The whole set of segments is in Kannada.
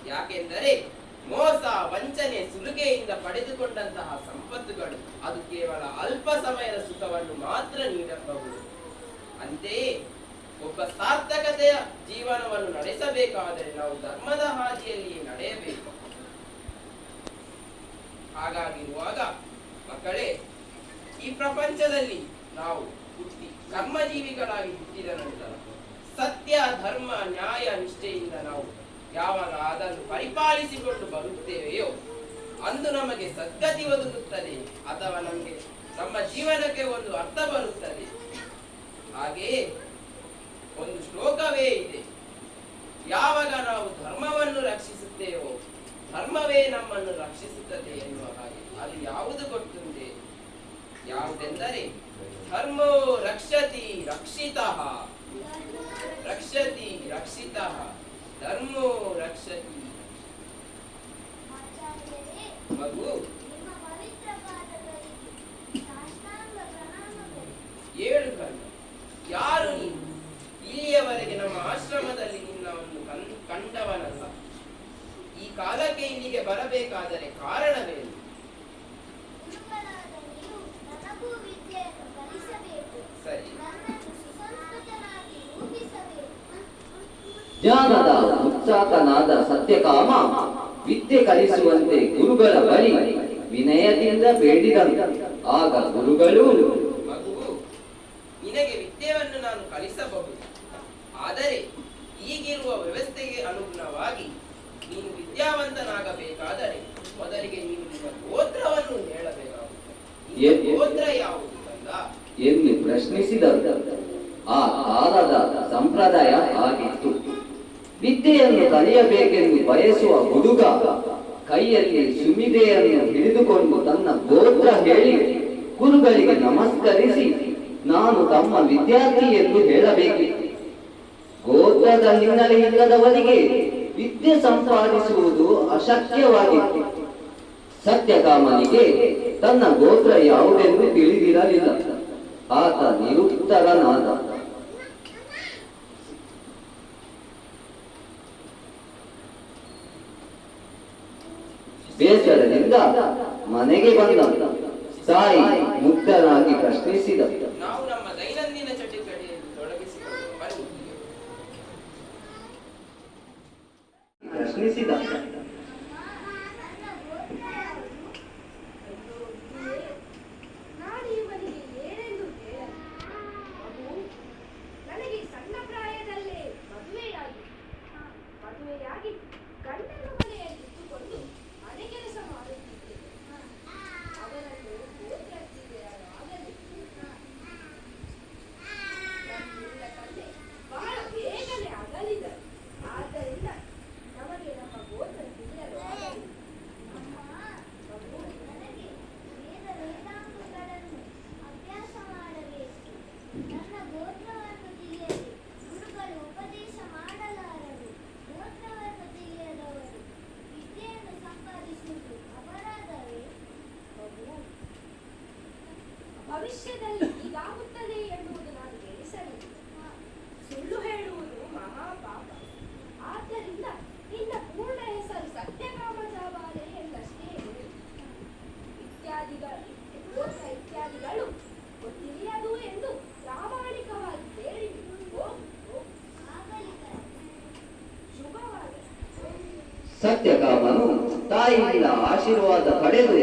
ಯಾಕೆಂದರೆ ಮೋಸ ವಂಚನೆ ಸುಲಿಗೆಯಿಂದ ಪಡೆದುಕೊಂಡಂತಹ ಸಂಪತ್ತುಗಳು ಅದು ಕೇವಲ ಅಲ್ಪ ಸಮಯದ ಸುಖವನ್ನು ಮಾತ್ರ ನೀಡಬಹುದು. ಅಂತೆಯೇ ಒಬ್ಬ ಸಾರ್ಥಕತೆಯ ಜೀವನವನ್ನು ನಡೆಸಬೇಕಾದರೆ ನಾವು ಧರ್ಮದ ಹಾದಿಯಲ್ಲಿಯೇ ನಡೆಯಬೇಕು. ಹಾಗಾಗಿರುವಾಗ ಮಕ್ಕಳೇ, ಈ ಪ್ರಪಂಚದಲ್ಲಿ ನಾವು ಹುಟ್ಟಿ ಕರ್ಮಜೀವಿಗಳಾಗಿ ಹುಟ್ಟಿದ ನಂತರ ಸತ್ಯ ಧರ್ಮ ನ್ಯಾಯ ನಿಷ್ಠೆಯಿಂದ ನಾವು ಯಾವಾಗ ಅದನ್ನು ಪರಿಪಾಲಿಸಿಕೊಂಡು ಬರುತ್ತೇವೆಯೋ ಅಂದು ನಮಗೆ ಸದ್ಗತಿ ಒದಗುತ್ತದೆ, ಅಥವಾ ನಮಗೆ ನಮ್ಮ ಜೀವನಕ್ಕೆ ಒಂದು ಅರ್ಥ ಬರುತ್ತದೆ. ಹಾಗೆಯೇ ಒಂದು ಶ್ಲೋಕವೇ ಇದೆ, ಯಾವಾಗ ನಾವು ಧರ್ಮವನ್ನು ರಕ್ಷಿಸುತ್ತೇವೋ ಧರ್ಮವೇ ನಮ್ಮನ್ನು ರಕ್ಷಿಸುತ್ತದೆ ಎನ್ನುವ ಹಾಗೆ. ಅದು ಯಾವುದು ಗೊತ್ತುಂಟೆ? ಯಾವುದೆಂದರೆ ಧರ್ಮೋ ರಕ್ಷತಿ ರಕ್ಷಿತಃ, ರಕ್ಷತಿ ರಕ್ಷಿತಃ, ಧರ್ಮೋ ರಕ್ಷತಿ. ಮಗು, ಏಳು ಕರ್ಮ. ಯಾರು ನೀನು? ಇಲ್ಲಿಯವರೆಗೆ ನಮ್ಮ ಆಶ್ರಮದಲ್ಲಿ ನಿನ್ನವನ್ನು ಕಂಡವನಲ್ಲ. ಈ ಕಾಲಕ್ಕೆ ಇಲ್ಲಿಗೆ ಬರಬೇಕಾದರೆ ಕಾರಣವೇನು? ಸರಿ. ಜ್ಞಾನದ ಉತ್ಸಾಹನಾದ ಸತ್ಯಕಾಮ ವಿದ್ಯೆ ಕಲಿಸುವಂತೆ ಗುರುಗಳ ಬಳಿ ವಿನಯದಿಂದ ಬೇಡಿದರು. ಆಗ ಗುರುಗಳು, ಮಗುವು, ನಿನಗೆ ವಿದ್ಯೆಯನ್ನು ನಾನು ಕಲಿಸಬಹುದು, ಆದರೆ ಈಗಿರುವ ವ್ಯವಸ್ಥೆಗೆ ಅನುಗುಣವಾಗಿ ನೀನು ವಿದ್ಯಾವಂತನಾಗಬೇಕಾದರೆ ಮೊದಲಿಗೆ ನೀನು ನಿನ್ನ ಗೋತ್ರವನ್ನು ಹೇಳಬೇಕಾಗುತ್ತದೆ. ಗೋತ್ರ ಯಾವುದು ಕಂದ ಎಂದು ಪ್ರಶ್ನಿಸಿದರು. ಆ ಕಾಲದ ಸಂಪ್ರದಾಯ ಆಗಿತ್ತು. ವಿದ್ಯೆಯನ್ನು ಕಲಿಯಬೇಕೆಂದು ಬಯಸುವ ಹುಡುಗ ಕೈಯಲ್ಲಿ ಸುಮಿದೆಯನ್ನು ಹಿಡಿದುಕೊಂಡು ತನ್ನ ಗೋತ್ರ ಹೇಳಿ ಗುರುಗಳಿಗೆ ನಮಸ್ಕರಿಸಿ ನಾನು ತಮ್ಮ ವಿದ್ಯಾರ್ಥಿ ಎಂದು ಹೇಳಬೇಕಿತ್ತು. ಗೋತ್ರದ ಹಿನ್ನೆಲೆ ಇಲ್ಲದವರಿಗೆ ವಿದ್ಯೆ ಸಂಪಾದಿಸುವುದು ಅಶಕ್ಯವಾಗಿತ್ತು. ಸತ್ಯಕಾಮನಿಗೆ ತನ್ನ ಗೋತ್ರ ಯಾವುದೆಂದು ತಿಳಿದಿರಲಿಲ್ಲ. ಆತ ನಿರುತ್ತರನಾದ. ಬೇಸರದಿಂದ ಮನೆಗೆ ಬಂದ. ತಾಯಿ ಮುಗ್ಧರಾಗಿ ಪ್ರಶ್ನಿಸಿದ, ನಾವು ನಮ್ಮ ದೈನಂದಿನ ಚಟುವಟಿಕೆಯಲ್ಲಿ ತೊಡಗಿಸಿಕೊಂಡು ಪ್ರಶ್ನಿಸಿದ ಭವಿಷ್ಯದಲ್ಲಿ ಹೀಗಾಗುತ್ತದೆ ಎನ್ನುವುದು ನಾನು ತಿಳಿಸಲಿಲ್ಲ. ಸುಳ್ಳು ಹೇಳುವುದು ಮಹಾಪಾಪ. ಆದ್ದರಿಂದ ನಿನ್ನ ಪೂರ್ಣ ಹೆಸರು ಸತ್ಯಕಾಮ ಜಾಬಾಲೆ ಎಂದಷ್ಟೇ ಹೇಳಿ. ಇತ್ಯಾದಿಗಳು ತಿಳಿಯದು ಎಂದು ಪ್ರಾಮಾಣಿಕವಾಗಿ ಹೇಳಿ ಶುಭವಾಗಲಿ. ಸತ್ಯಕಾಮನು ತಾಯಿಯಿಂದ ಆಶೀರ್ವಾದ ಪಡೆದು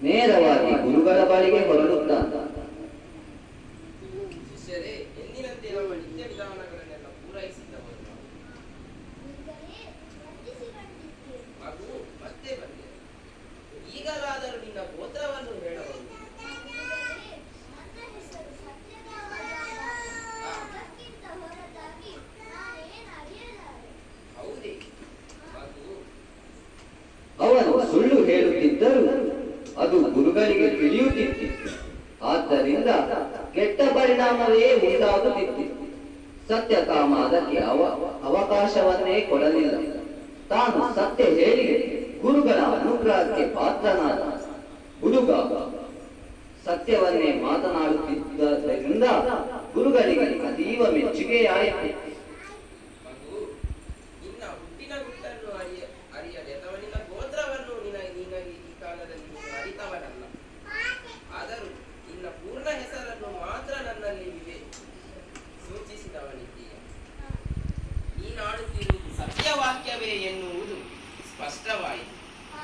ನೇರವಾಗಿ ಗುರುಗಳ ಬಳಿಗೆ ಹೊರಡುತ್ತಾನೆ. ಶಿಷ್ಯರೇ, ವಿದ್ಯೆ ವಿಧಾನಗಳನ್ನೆಲ್ಲ ಪೂರೈಸಿದ್ದವರು ನಾವು. ಈಗಲೇ ವಂದಿಸಿಕೊಂಡಿದ್ದೇನೆ. ಮಗು ಮತ್ತೆ ಬಂದೆ. ಈಗಲಾದರೂ ನಿನ್ನ ಗೋತ್ರವನ್ನು ಹೇಳಬಹುದು. ಈಗಲೇ ನನ್ನ ಹೆಸರು ಸತ್ಯನಾರಾಯಣ. ಅದಕ್ಕಿಂತ ಹೊರತಾಗಿ ನಾನೇನು ಅರಿಯಲಾರೆ. ಹೌದೇ ಮಗು? ಅವನು ಸುಳ್ಳು ಹೇಳುತ್ತಿದ್ದರೂ ಅದು ಗುರುಗಳಿಗೆ ತಿಳಿಯುತ್ತಿತ್ತು. ಆದ್ದರಿಂದ ಕೆಟ್ಟ ಪರಿಣಾಮವೇ ಉಂಟಾಗುತ್ತಿತ್ತು. ಸತ್ಯಕಾಮ ಅದಕ್ಕೆ ಅವಕಾಶವನ್ನೇ ಕೊಡಲಿಲ್ಲ. ತಾನು ಸತ್ಯ ಹೇಳಿ ಗುರುಗಳ ಅನುಗ್ರಹಕ್ಕೆ ಪಾತ್ರನಾದ. ಹುಡುಗ ಸತ್ಯವನ್ನೇ ಮಾತನಾಡುತ್ತಿದ್ದರಿಂದ ಗುರುಗಳಿಗೆ ಅತೀವ ಮೆಚ್ಚುಗೆಯಾಯಿತು. ಮಗು, ನಿನ್ನ ಹುಟ್ಟಿನ ಗುಟ್ಟನ್ನು ಅರಿಯದೆ ಅಥವಾ ನಿನ್ನ ಗೋತ್ರವನ್ನು ನಿನಗೆ ಈ ಕಾಲದಲ್ಲಿ ನೀನು ಅರಿತವನಲ್ಲ. ಆದರೂ ನಿನ್ನ ಪೂರ್ಣ ಹೆಸರನ್ನು ಮಾತ್ರ ನನ್ನಲ್ಲಿ ಸೂಚಿಸಿದವನಿದ್ದೀಯ. ನೀನಾಡುತ್ತಿರುವುದು ಸತ್ಯವಾಕ್ಯವೇ ಎನ್ನುವುದು ಸ್ಪಷ್ಟವಾಯಿತು.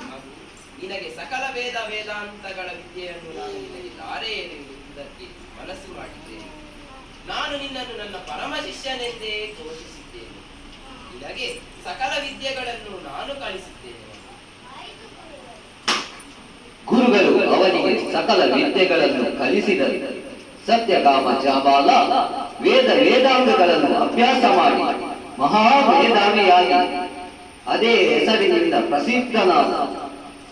ಮಗು, ನಿನಗೆ ಸಕಲ ವೇದಾಂತಗಳ ವಿದ್ಯೆಯನ್ನು ನಾನು ನಿನಗೆ ಧಾರೆ ಎನ್ನುವುದಕ್ಕೆ ಮನಸ್ಸು ಮಾಡಿದ್ದೇನೆ. ನಾನು ನಿನ್ನನ್ನು ನನ್ನ ಪರಮ ಶಿಷ್ಯನೆಂದೇ ಘೋಷಿಸಿದ್ದೇನೆ. ನಿನಗೆ ಸಕಲ ವಿದ್ಯೆಗಳನ್ನು ನಾನು ಕಲಿಸುತ್ತೇನೆ. ಆಯಿತು ಗುರುಗಳೇ. ಗುರುಗಳು ಅವನಿಗೆ ಸಕಲ ವಿದ್ಯೆಗಳನ್ನು ಕಲಿಸಿದರು. ಸತ್ಯಕಾಮ ಜಾಬಾಲ ವೇದಾಂಗಗಳನ್ನು ಅಭ್ಯಾಸ ಮಾಡಿ ಮಹಾಮೇಧಾವಿಯಾಗಿ ಅದೇ ಹೆಸರಿನಿಂದ ಪ್ರಸಿದ್ಧನಾದ.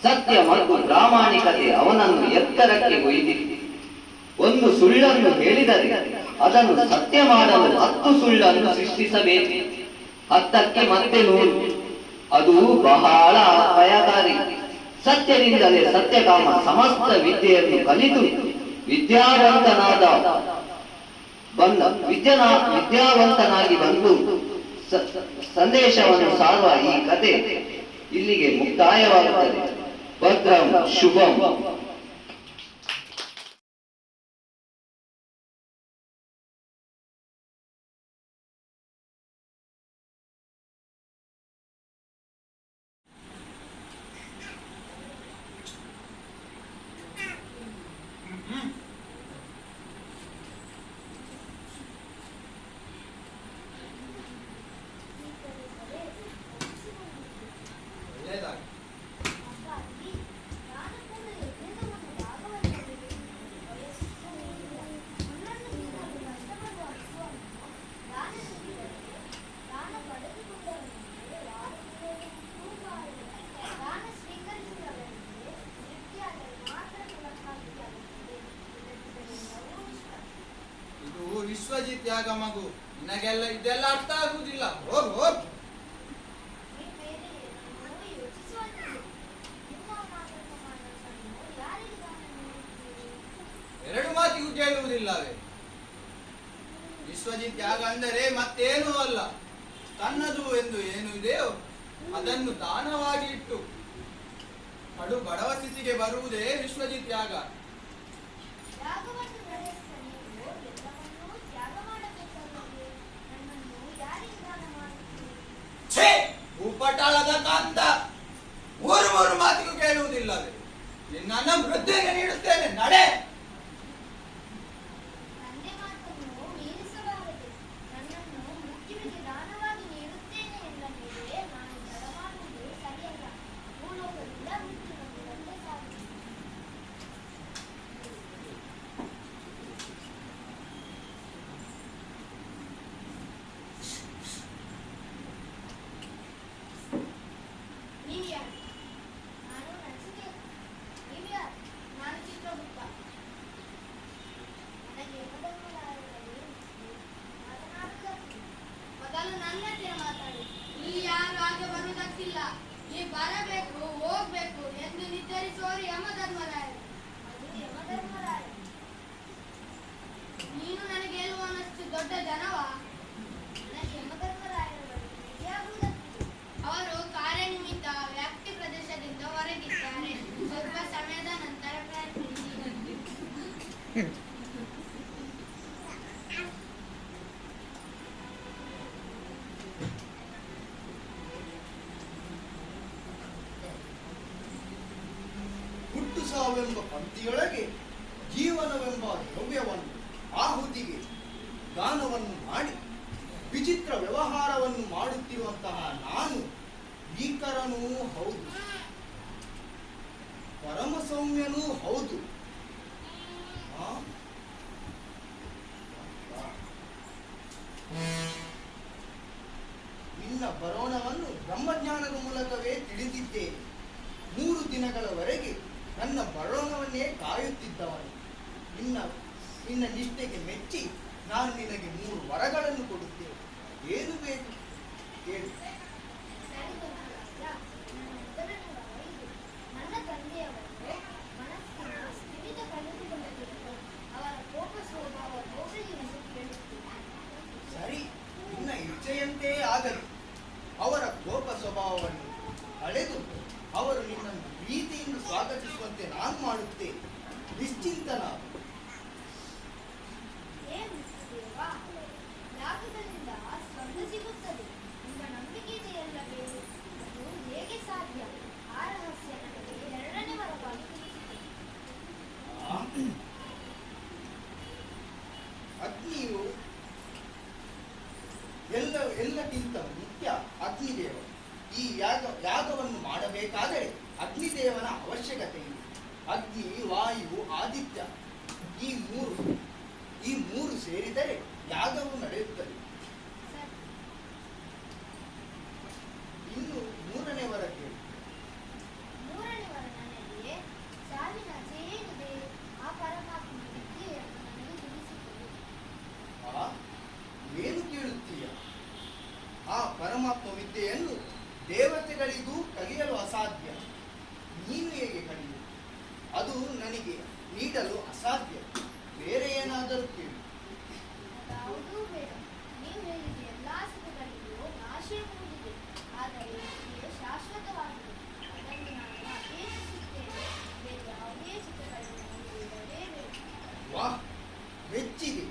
ಸತ್ಯ ಮತ್ತು ಪ್ರಾಮಾಣಿಕತೆ ಅವನನ್ನು ಎತ್ತರಕ್ಕೆ ಒಯ್ದಿತ್ತು. ಒಂದು ಸುಳ್ಳನ್ನು ಹೇಳಿದರೆ ಅದನ್ನು ಸತ್ಯ ಮಾಡಲು 10 ಸುಳ್ಳನ್ನು ಸೃಷ್ಟಿಸಬೇಕು. 10ಕ್ಕೆ ಮತ್ತೆ 100. ಅದು ಬಹಳ ಅಪಾಯಕಾರಿ. ಸತ್ಯದಿಂದಲೇ ಸತ್ಯಕಾಮ ಸಮಸ್ತ ವಿದ್ಯೆಯನ್ನು ಕಲಿತು ವಿದ್ಯಾವಂತನಾಗಿ ಬಂದು ಸಂದೇಶವನ್ನು ಸಾರುವ ಈ ಕತೆ ಇಲ್ಲಿಗೆ ಮುಕ್ತಾಯವಾಗುತ್ತದೆ. ಭದ್ರಂ ಶುಭಂ. ಹಾಗಾಗಿ ನಾನು ಕೂಡ ಯಜ್ಞವನ್ನು ಭಾಗವಹಿಸಲಿದೆ. ವಯಸ್ಸು ಇಲ್ಲ. ನನ್ನನ್ನು ತಿನ್ನಲು ಕಷ್ಟಪಡುವ ಹಸುವನ್ನು ದಾನ ನೀಡಿದರೆ ದಾನ ಪಡೆದುಕೊಂಡವನಿಗೆ ಯಾರು ತೂಗಾಡುವುದು. ದಾನ ಸ್ವೀಕರಿಸಿದವನಿಗೆ ತೃಪ್ತಿಯಾದರೆ ಮಾತ್ರ ಫಲಪ್ರಾಪ್ತಿಯಾಗುತ್ತದೆ. ಇಲ್ಲದಿದ್ದರೆಲ್ಲವೂ ಇಷ್ಟ. ಇದು ವಿಶ್ವಜಿತ್ ಯಾಗ ಮಗು. ನಿನಗೆಲ್ಲ ಇದೆಲ್ಲ ಅರ್ಥ ಆಗುವುದಿಲ್ಲ. ಹೋಗ್ ಹೋಗ್. ನೀವು ಬೇರೆ ಏನನ್ನೂ ಯೋಚಿಸುವಂತಿಲ್ಲ. ನಿಮ್ಮ ಮಾತನ್ನು ಮಾನಸನ್ನು ಯಾರಿಗೆ ದಾನ ನೀಡುತ್ತೀರಿ? 2 ಮಾತಿಗೂ ಕೇಳುವುದಿಲ್ಲವೇ? ವಿಶ್ವಜಿತ್ ಯಾಗ ಅಂದರೆ ಮತ್ತೇನೂ ಅಲ್ಲ. ತನ್ನದು ಎಂದು ಏನು ಇದೆಯೋ ಅದನ್ನು ದಾನವಾಗಿ ಇಟ್ಟು ಕಡು ಬಡವ ಸ್ಥಿತಿಗೆ ಬರುವುದೇ ವಿಶ್ವಜಿತ್ ಯಾಗ. ಯಾಗವನ್ನು ನಡೆಸಿದ ನೀವು ಎಲ್ಲವನ್ನೂ ತ್ಯಾಗ ಮಾಡಬೇಕಲ್ಲವೇ? ನನ್ನನ್ನು ಯಾರಿಗೆ ದಾನ ಮಾಡುತ್ತೀರಿ? ಛೇ, ಭೂಪಟಾಳದ ಕಾಂತ. 3 ಮಾತಿಗೂ ಕೇಳುವುದಿಲ್ಲವೇ? ನಿನ್ನನ್ನು ವೃದ್ಧೆಗೆ ನೀಡುತ್ತೇನೆ, ನಡೆ. ತಂದೆ ಮಾತನ್ನು ಮೀರಿಸಬಾರದು. ನನ್ನನ್ನು ಮೃತ್ಯುವಿಗೆ ದಾನವಾಗಿ ನೀಡುತ್ತೇನೆ ಎಂದ ಮೇಲೆ ನಾನು ತಡ ಮಾಡುವುದು ಸರಿಯಲ್ಲ. ಭೂಲೋಕದಿಂದ ಮೃತ್ಯುವನ್ನು ಒಂದೇ ಸಾಕು. ನೀವು ಯಾರು? ನಾನು ನಚಿಕೇತ. ನೀವು ಯಾರು? ನಾನು ಚಿತ್ರಗುಪ್ತ. ನನಗೆ ಯಮಧರ್ಮರಾಯರಲ್ಲಿ ಮಾತನಾಡುವುದಕ್ಕೆ ಮೊದಲು ನನ್ನ ಹತ್ತಿರ ಮಾತಾಡಿ. ಇಲ್ಲಿ ಯಾರು ಹಾಗೆ ಬರುವುದಕ್ಕಿಲ್ಲ. ಈ ಬರಬೇಕು ಹೋಗ್ಬೇಕು ಎಂದು ನಿರ್ಧರಿಸುವವರು ಯಮಧರ್ಮರಾಯರು. ಅದು ಯಮಧರ್ಮರಾಯ. ನೀನು ನನಗೆ ಹೇಳುವನಷ್ಟು ದೊಡ್ಡ ಜನವಾ? ನನಗೆ ಯಮಧರ್ಮರಾಯರ ಬಳಿ ಭೇಟಿಯಾಗುವುದಕ್ಕಿದೆ. ಅವರು ಕಾರ್ಯನಿಮಿತ್ತ ವ್ಯಾಪ್ತಿ ಪ್ರದೇಶದಿಂದ ಹೊರಗಿದ್ದಾರೆ. ಸ್ವಲ್ಪ ಸಮಯದ ನಂತರ ಪ್ರಯತ್ನಿಸಿ. ಹುಟ್ಟು ಸಾವೆಂಬ ಪಂಕ್ತಿಯೊಳಗೆ ಜೀವನವೆಂಬ ದ್ರವ್ಯವನ್ನು ಆಹುತಿಗೆ ದಾನವನ್ನು ಮಾಡಿ ವಿಚಿತ್ರ ವ್ಯವಹಾರವನ್ನು ಮಾಡುತ್ತಿರುವಂತಹ ನಾನು ಭೀಕರನೂ ಹೌದು, ಪರಮ ಸೌಮ್ಯನೂ ಹೌದು. ಆ? ನಿನ್ನ ಬರೋಣವನ್ನು ಬ್ರಹ್ಮಜ್ಞಾನದ ಮೂಲಕವೇ ತಿಳಿದಿದ್ದೇನೆ. 3 ದಿನಗಳವರೆಗೆ ನನ್ನ ಬರೋಣವನ್ನೇ ಕಾಯುತ್ತಿದ್ದವನು. ನಿನ್ನ ನಿಷ್ಠೆಗೆ ಮೆಚ್ಚಿ ನಾನು ನಿನಗೆ 3 ವರಗಳನ್ನು ಕೊಡುತ್ತೇನೆ. ಏನು ಬೇಕು ಹೇಳು. ಸರಿ ಧರ್ಮರಾಜ, ನನ್ನ ಮೊದಲನೇ ವರ ಇದು. ನನ್ನ ತಂದೆಯವರನ್ನು ಮನಸ್ಸಿನ ಸ್ಥಿಮಿತ ಕಳೆದುಕೊಳ್ಳದಿರಲು ಅವರ ಕೋಪ ಸ್ವಭಾವ ಹೋಗಲಿ ಎಂದು ಕೇಳುತ್ತೇನೆ. ಸರಿ, ನಿನ್ನ ಇಚ್ಛೆಯಂತೆ ಆಗಲಿ. ಅವರ ಕೋಪ ಸ್ವಭಾವವನ್ನು ಅಳೆದು ಅವರು ನಿನ್ನನ್ನು ಪ್ರೀತಿಯಿಂದ ಸ್ವಾಗತಿಸುವಂತೆ ನಾನು ಮಾಡುತ್ತೇನೆ. ನಿಶ್ಚಿಂತನಾಗು. ಏನು ದೇವ, ಯಾಗಗಳಿಂದ ಸ್ವರ್ಗ ಸಿಗುತ್ತದೆ ಎಂಬ ನಂಬಿಕೆ ಇದೆಯಲ್ಲವೇ? ಅದು ಹೇಗೆ ಸಾಧ್ಯ? ಆ ರಹಸ್ಯ ನನಗೆ 2ನೇ ವರವಾಗಿ ತಿಳಿಸಿದೆ. ಅಗ್ನಿಯು ಎಲ್ಲಕ್ಕಿಂತ ಮುಖ್ಯ ಅಗ್ನಿದೇವ. ಈ ಯಾಗವನ್ನು ಮಾಡಬೇಕಾದರೆ ಅಗ್ನಿದೇವನ ಅವಶ್ಯಕತೆ ಇದೆ. ಅಗ್ನಿ, ವಾಯು, ಆದಿತ್ಯ ಈ ಮೂರು ಸೇರಿದರೆ ಯಾಗವು ನಡೆಯುತ್ತದೆ. ಇನ್ನು 3ನೇ ವರ ಕೇಳಿ. 3ನೇ ವರ ನನಗೆ ಸಾವಿನಾಚೆ ಏನಿದೆ ಆ ಪರಮಾತ್ಮ ವಿದ್ಯೆಯನ್ನು ನನಗೆ ತಿಳಿಸಿಕೊಡು. ಏನು ಕೇಳುತ್ತೀಯ? ಆ ಪರಮಾತ್ಮ ವಿದ್ಯೆಯನ್ನು ದೇವತೆಗಳಿಗೂ ಕಲಿಯಲು ಅಸಾಧ್ಯ. ನೀನು ಹೇಗೆ ಕಲಿಯು? ಅದು ನನಗೆ ನೀಡಲು ಅಸಾಧ್ಯ. ಬೇರೆ ಏನಾದರೂ ಕೇಳು. ಯಾವುದೂ ಬೇಡ. ನೀವು ಹೇಳಿದ ಎಲ್ಲಾ ಸುಖಗಳಿಗೂ ನಾಶೆ ಮೂಡಿದೆ, ಆದರೆ ವಿದ್ಯೆ ಶಾಶ್ವತವಾಗಿದೆ. ಅದನ್ನು ನಾನು ಅಪೇಕ್ಷಿಸುತ್ತೇನೆ. ಬೇರೆ ಯಾವುದೇ ಸುಖಗಳನ್ನು ನೀಡಲೇ ಬೇಡ. ವಾಹ್, ಮೆಚ್ಚಿದೆ.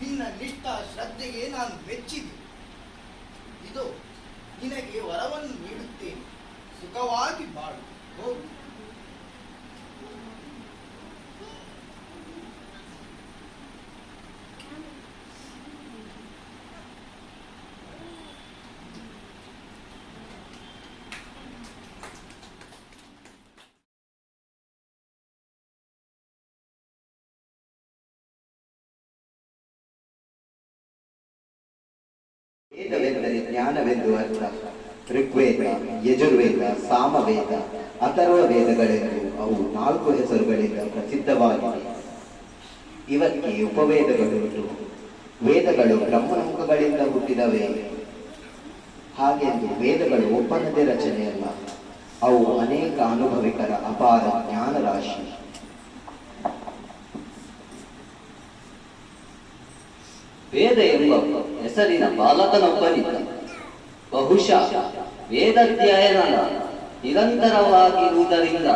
ನಿನ್ನ ನಿಷ್ಠಾ ಶ್ರದ್ಧೆಗೆ ನಾನು ಮೆಚ್ಚಿದೆ. ಇದು ನಿನಗೆ ವರವನ್ನು ನೀಡುತ್ತೇನೆ. ಸುಖವಾಗಿ ಬಾಳು. ಹೋಗು. ವೇದವೆಂದರೆ ಜ್ಞಾನವೆಂದು ಅರ್ಥ. ಋಗ್ವೇದ, ಯಜುರ್ವೇದ, ಸಾಮವೇದ, ಅಥರ್ವ ವೇದಗಳೆಂದು ಅವು 4 ಹೆಸರುಗಳಿಂದ ಪ್ರಸಿದ್ಧವಾಗಿವೆ. ಇವಕ್ಕೆ ಉಪವೇದಗಳುಂಟು. ವೇದಗಳು ಬ್ರಹ್ಮನ ಮುಖಗಳಿಂದ ಹುಟ್ಟಿದವೇ. ಹಾಗೆಂದು ವೇದಗಳು ಒಪ್ಪನದೇ ರಚನೆಯಲ್ಲ. ಅವು ಅನೇಕ ಅನುಭವಿಕರ ಅಪಾರ ಜ್ಞಾನ ರಾಶಿ. ವೇದ ಎಂಬ ಹೆಸರಿನ ಬಾಲಕನೊಬ್ಬನಿದ್ದ. ಬಹುಶಃ ವೇದಾಧ್ಯಯನ ನಿರಂತರವಾಗಿರುವುದರಿಂದ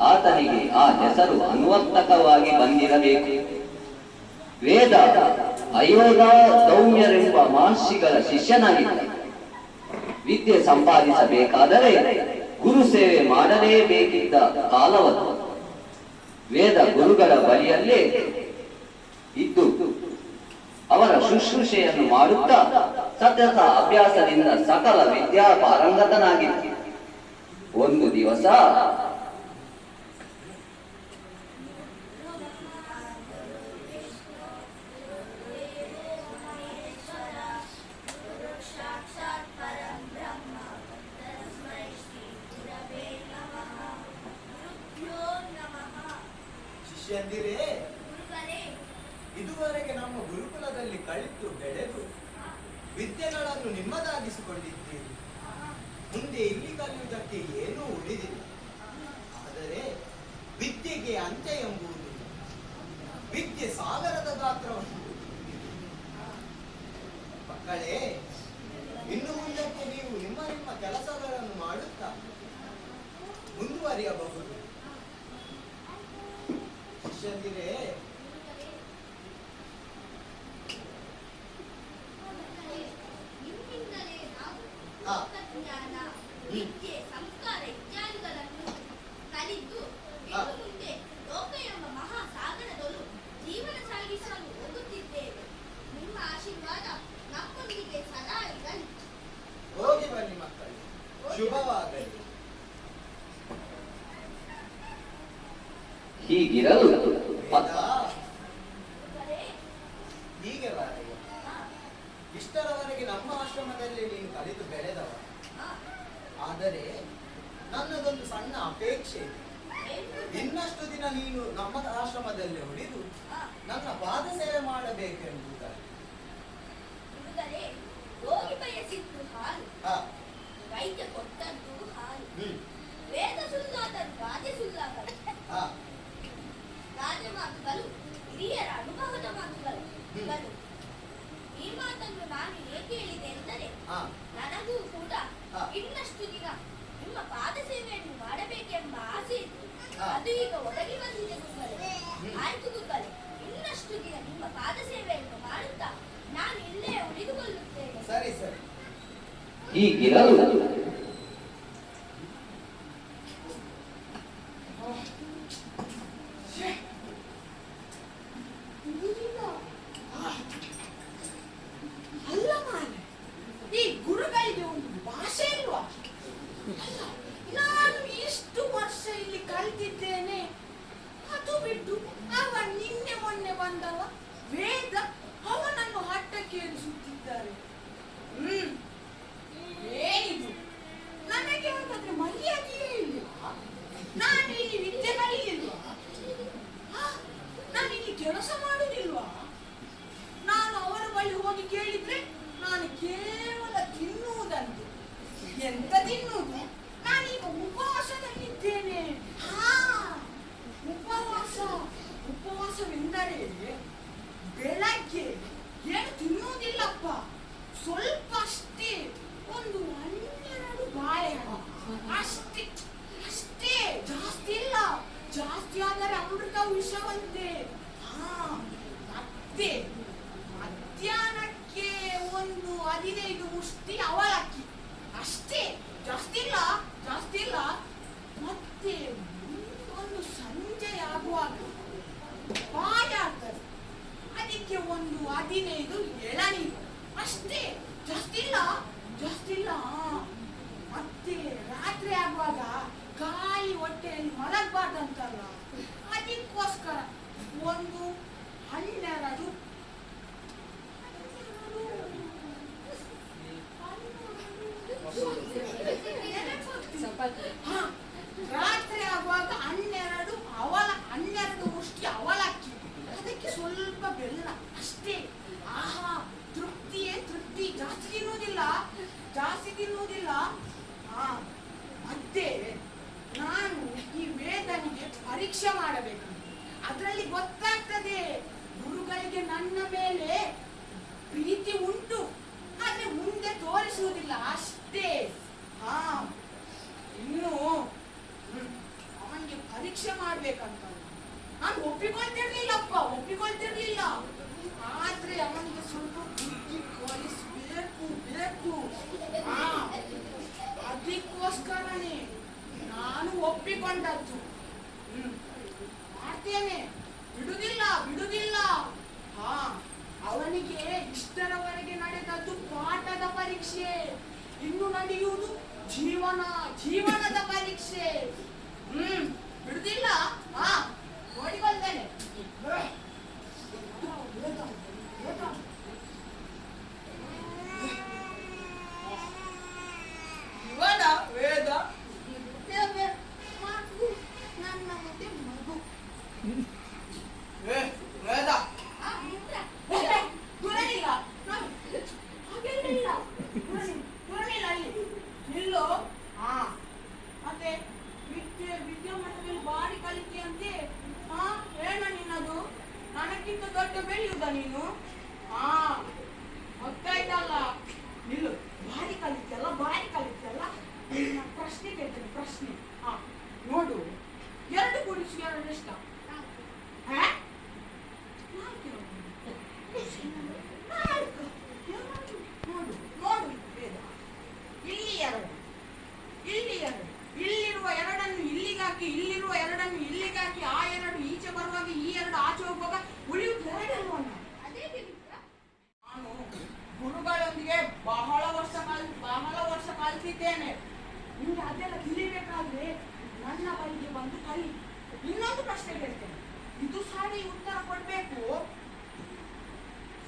ಆತನಿಗೆ ಆ ಹೆಸರು ಅನ್ವರ್ಥಕವಾಗಿ ಬಂದಿರಬೇಕು. ವೇದ ಅಯೋಧ ದೌಮ್ಯರೆಂಬ ಮಹರ್ಷಿಗಳ ಶಿಷ್ಯನಾಗಿದ್ದ. ವಿದ್ಯೆ ಸಂಪಾದಿಸಬೇಕಾದರೆ ಗುರು ಸೇವೆ ಮಾಡಲೇಬೇಕಿದ್ದ ಕಾಲವದು. ವೇದ ಗುರುಗಳ ಬಳಿಯಲ್ಲೇ ಇದ್ದು ಅವರ ಶುಶ್ರೂಷೆಯನ್ನು ಮಾಡುತ್ತಾ ಸತತ ಅಭ್ಯಾಸದಿಂದ ಸಕಲ ವಿದ್ಯಾ ಪಾರಂಗತನಾಗಿದ್ದ. ಒಂದು ದಿವಸ ಶಿಷ್ಯಂದಿರೇ, ಇದುವರೆಗೆ ನಮ್ಮ ಗುರುಕುಲದಲ್ಲಿ ಕಲಿತು ಬೆಳೆದು ವಿದ್ಯೆಗಳನ್ನು ನಿಮ್ಮದಾಗಿಸಿಕೊಂಡಿದ್ದೀರಿ. ಮುಂದೆ ಇಲ್ಲಿ ಕಲಿಯುವುದಕ್ಕೆ ಏನೂ ಉಳಿದಿಲ್ಲ. ಆದರೆ ವಿದ್ಯೆಗೆ ಅಂತ್ಯ ಎಂಬುದು, ವಿದ್ಯೆ ಸಾಗರದ ಗಾತ್ರವನ್ನು ಮಕ್ಕಳೇ, ಇನ್ನು ಮುಂದಕ್ಕೆ ನೀವು ನಿಮ್ಮ ನಿಮ್ಮ ಕೆಲಸಗಳನ್ನು ಮಾಡುತ್ತಾ ಮುಂದುವರಿಯಬಹುದು. ಶಿಷ್ಯಂದಿರೇ, ನಿಮ್ಮಿಂದಲೇ ನಾವು ಲೋಕಜ್ಞಾನ, ವಿದ್ಯೆ, ಸಂಸ್ಕಾರ ಇತ್ಯಾದಿಗಳನ್ನು ಕಲಿತು ಇನ್ನು ಮುಂದೆ ಲೋಕ ಎಂಬ ಮಹಾ ಸಾಗರದಲ್ಲೂ ಜೀವನ ಸಾಗಿಸಲು ಹೋಗುತ್ತಿದ್ದೇವೆ. ನಿಮ್ಮ ಆಶೀರ್ವಾದ ನಮ್ಮೊಂದಿಗೆ ಆಶ್ರಮದಲ್ಲಿ ನೀನು ಕಲಿತು ಬೆಳೆದವ. ಆ, ಆದರೆ ನನ್ನದೊಂದು ಸಣ್ಣ ಅಪೇಕ್ಷೆ ಇದೆ. ಏನು? ಇನ್ನಷ್ಟು ದಿನ ನೀನು ನಮ್ಮ ಆಶ್ರಮದಲ್ಲಿ ಉಳಿದು ಆ, ನನ್ನ ಪಾದ ಸೇವೆ ಮಾಡಬೇಕೆಂಬುದಾಗಿ. ಹುಡುಗರೇ, ರೋಗಿ ಬಯಸಿದ್ದು ಹಾಲು, ಹಾ. ವೈದ್ಯ ಕೊಟ್ಟದ್ದು ಹಾಲು. ಹ್ಮ್. ವೇದ ಸುಳ್ಳಾದರೂ ಗಾದೆ ಸುಳ್ಳಾಗದು. ಹಾ. ಗಾದೆ ಮಾತುಗಳು ಹಿರಿಯರ ಅನುಭವದ ಮಾತುಗಳು. ಹ್ಮ್. ಬಲು. ಈ ಮಾತನ್ನು ನಾನು ಏಕೆ ಹೇಳಿದೆ ಎಂದರೆ ಹಾ. ನನಗೂ ಕೂಡ ಹಾ. ಇನ್ನಷ್ಟು ದಿನ ನಿಮ್ಮ ಪಾದ ಸೇವೆಯನ್ನು ಮಾಡಬೇಕೆಂಬ ಆಸೆ ಇತ್ತು. ಹಾ. ಅದು ಈಗ ಒದಗಿ ಬಂದಿದೆ ಗುರುಗಳೇ. ಹ್ಮ್. ಆಯ್ತು ಗುರುಗಳೇ, ಇನ್ನಷ್ಟು ದಿನ ನಿಮ್ಮ ಪಾದ ಸೇವೆಯನ್ನು ಮಾಡುತ್ತಾ ನಾನು ಇಲ್ಲೇ ಉಳಿದುಕೊಳ್ಳುತ್ತೇನೆ. ಸರಿ ಸರಿ. ಹೀಗಿರಲು ಅಲ್ಲ ಮಾರೆ, ಈ ಗುರುಗಳಿಗೆ ಒಂದು ಭಾಷೆ ಇಲ್ವಾ? ಅಲ್ಲ, ನಾನು ಇಷ್ಟು ವರ್ಷ ಇಲ್ಲಿ ಕಲ್ತಿದ್ದೇನೆ. ಅದು ಬಿಟ್ಟು ಅವ ನಿನ್ನೆ ಮೊನ್ನೆ ಬಂದವ ವೇದ ಅವನನ್ನು ಹಟ್ಟಕ್ಕೇರಿಸುತ್ತಿದ್ದಾರೆ. ಏನಿದು? ನನಗೆ ಹಾಗಾದ್ರೆ ಮರ್ಯಾದೆಯೇ ಇಲ್ಲ. ನಾನು ಇಲ್ಲಿ ವಿದ್ಯೆ ಕಲಿಯಿಲ್ವಾ? ನಾನು ಇಲ್ಲಿ ಕೆಲಸ ಮಾಡುವುದಿಲ್ವಾ? ನಾನು ಅವರ ಬಳಿ ಹೋಗಿ ಕೇಳಿದ್ರೆ ನಾನು ಕೇವಲ ತಿನ್ನುವುದಂತೆ. ಎಂತ ತಿನ್ನುವುದು? ನಾನೀಗ ಉಪವಾಸದಲ್ಲಿದ್ದೇನೆ. ಉಪವಾಸವೆಂದರೆ ಬೆಳಗ್ಗೆ ಏನು ತಿನ್ನುವುದಿಲ್ಲಪ್ಪ, ಸ್ವಲ್ಪ ಅಷ್ಟೇ, ಒಂದು 12 ಬಾಳೆಹಣ್ಣು ಅಷ್ಟೇ ಅಷ್ಟೇ, ಜಾಸ್ತಿ ಇಲ್ಲ. ಜಾಸ್ತಿ ಆದರೆ ಅಮೃತ ವಿಷವಂತೆ. ಮತ್ತೆ ಮಧ್ಯಾಹ್ನಕ್ಕೆ ಒಂದು 15 ಮುಷ್ಟಿ ಅವಲಕ್ಕಿ ಅಷ್ಟೇ, ಜಾಸ್ತಿ ಇಲ್ಲ ಜಾಸ್ತಿ ಇಲ್ಲ. ಮತ್ತೆ ಒಂದು ಸಂಜೆ ಆಗುವಾಗ ಬಾಳೆ ಆಗ್ತದೆ, ಅದಕ್ಕೆ ಒಂದು 15 ಎಳನೀರು ಅಷ್ಟೇ, ಜಾಸ್ತಿ ಇಲ್ಲ ಜಾಸ್ತಿ ಇಲ್ಲ. ಮತ್ತೆ ರಾತ್ರಿ ಆಗುವಾಗ ಖಾಲಿ ಹೊಟ್ಟೆಯಲ್ಲಿ ಮಲಗಬಾರ್ದಂತಲ್ಲ, ಅದಕ್ಕೋಸ್ಕರ ಒಂದು 12 ರಾತ್ರಿ ಆಗುವಾಗ 12 ಮುಷ್ಟಿ ಅವಲಕ್ಕಿ, ಅದಕ್ಕೆ ಸ್ವಲ್ಪ ಬೆಲ್ಲ ಅಷ್ಟೇ. ಆಹಾ, ತೃಪ್ತಿಯೇ ತೃಪ್ತಿ. ಜಾಸ್ತಿ ತಿನ್ನುವುದಿಲ್ಲ ಜಾಸ್ತಿ ತಿನ್ನುವುದಿಲ್ಲ. ಮತ್ತೆ ನಾನು ಈ ವೇದನಿಗೆ ಪರೀಕ್ಷೆ ಮಾಡಬೇಕು. ಅದರಲ್ಲಿ ಗೊತ್ತಾಗ್ತದೆ ಗುರುಗಳಿಗೆ ನನ್ನ ಮೇಲೆ ಪ್ರೀತಿ ಉಂಟು, ಆದ್ರೆ ಮುಂದೆ ತೋರಿಸುವುದಿಲ್ಲ ಅಷ್ಟೇ. ಇನ್ನು ಅವನಿಗೆ ಪರೀಕ್ಷೆ ಮಾಡ್ಬೇಕಂತ ನಾನು ಒಪ್ಪಿಕೊಳ್ತಿರ್ಲಿಲ್ಲ. ಆದ್ರೆ ಅವನಿಗೆ ಸ್ವಲ್ಪ ಬುದ್ಧಿ ಕಲಿಸಬೇಕು ಬೇಕು. ಅದಕ್ಕೋಸ್ಕರನೇ ನಾನು ಒಪ್ಪಿಕೊಂಡದ್ದು. ಮಾಡ್ತೇನೆ, ಬಿಡುದಿಲ್ಲ. ಅವನಿಗೆ ಇಷ್ಟರವರೆಗೆ ನಡೆದದ್ದು ಪಾಠದ ಪರೀಕ್ಷೆ, ಇನ್ನು ನಡೆಯುವುದು ಜೀವನದ ಪರೀಕ್ಷೆ. ಬಿಡುದಿಲ್ಲ. ನೋಡಿಕೊಳ್ತೇನೆ. ಇವನ ವೇದ ನನ್ನ ಮುಂದೆ ಮಗು. ವೇದ ಗುರನಿಲ್ಲ ಅಲ್ಲಿ ನಿಲ್ಲೋ. ಮತ್ತೆ ವಿದ್ಯಾಮಠದಲ್ಲಿ ಬಾರಿ ಕಲಿಕೆಯಂತೆ. ಏನ ನಿನ್ನದು? ನನಗಿಂತ ದೊಡ್ಡ ಬೆಳೆಯುವುದ ನೀನು? ಗೊತ್ತಾಯ್ತಲ್ಲ, ನಿಲ್ಲು. ಬಾರಿ ಕಲಿತಲ್ಲ. ಪ್ರಶ್ನೆ ಕೇಳ್ತೇನೆ, ಪ್ರಶ್ನೆ. ನೋಡು, 2 ಕೂಡಿಸಿ 2 ಎಷ್ಟ? ನೋಡು ವೇದ, ಇಲ್ಲಿ 2, ಇಲ್ಲಿರುವ 2 ಇಲ್ಲಿಗಾಕಿ, ಇಲ್ಲಿರುವ 2 ಇಲ್ಲಿಗಾಕಿ, ಆ 2 ಈಚೆ ಬರುವಾಗ ಈ 2 ಆಚೆ ಹೋಗುವಾಗ ಉಳಿಯುವುದು 2 ಅಲ್ವಲ್ಲ? ನಾನು ಗುರುಗಳೊಂದಿಗೆ ಬಹಳ ವರ್ಷ ಕಲಿತಿದ್ದೇನೆ. ನಿಮ್ಗೆ ಅದೆಲ್ಲ ತಿಳಿಬೇಕಾದ್ರೆ ನನ್ನ ಬಳಿಗೆ ಬಂದು ಕಲಿ. ಇನ್ನೊಂದು ಪ್ರಶ್ನೆ ಕೇಳ್ತೇನೆ, ಇದು ಸಾರಿ ಉತ್ತರ ಕೊಡ್ಬೇಕು.